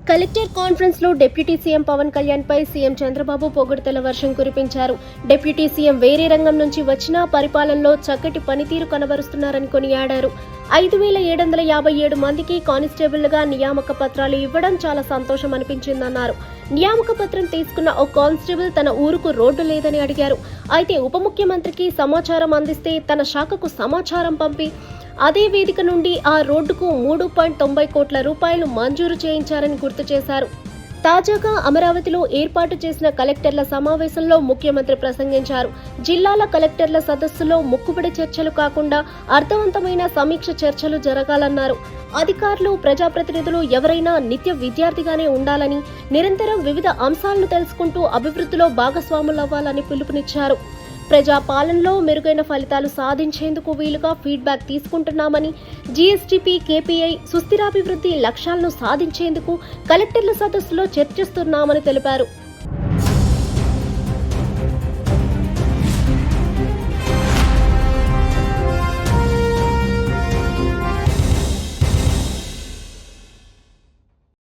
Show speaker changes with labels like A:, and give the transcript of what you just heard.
A: Collector conference లో deputy CM Pawan Kalyan పై CM Chandrababu పొగడ్తల వర్షం కురిపించారు. డిప్యూటీ సీఎం వేరే రంగం నుంచి వచ్చినా పరిపాలనలో చక్కటి పనితీరు కనబరుస్తున్నారని కొనియాడారు. 5,757 మందికి కానిస్టేబుల్గా నియామక పత్రాలు ఇవ్వడం చాలా సంతోషం అనిపించిందన్నారు. నియామక పత్రం తీసుకున్న ఓ కానిస్టేబుల్ తన ఊరుకు రోడ్డు లేదని అడిగారు. అయితే ఉప ముఖ్యమంత్రికి సమాచారం అందిస్తే తన శాఖకు సమాచారం పంపి అదే వేదిక నుండి ఆ రోడ్డుకు 3.90 కోట్ల రూపాయలు మంజూరు చేయించారని గుర్తు చేశారు. తాజాగా అమరావతిలో ఏర్పాటు చేసిన కలెక్టర్ల సమావేశంలో ముఖ్యమంత్రి ప్రసంగించారు. జిల్లాల కలెక్టర్ల సదస్సులో ముక్కుబడి చర్చలు కాకుండా అర్థవంతమైన సమీక్ష చర్చలు జరగాలన్నారు. అధికారులు, ప్రజాప్రతినిధులు ఎవరైనా నిత్య విద్యార్థిగానే ఉండాలని, నిరంతరం వివిధ అంశాలను తెలుసుకుంటూ అభివృద్ధిలో భాగస్వాములవ్వాలని పిలుపునిచ్చారు. ప్రజా పాలనలో మెరుగైన ఫలితాలు సాధించేందుకు వీలుగా ఫీడ్బ్యాక్ తీసుకుంటున్నామని, జీఎస్టీపీ, కేపీఐ, సుస్థిరాభివృద్ధి లక్ష్యాలను సాధించేందుకు కలెక్టర్ల సదస్సులో చర్చిస్తున్నామని తెలిపారు.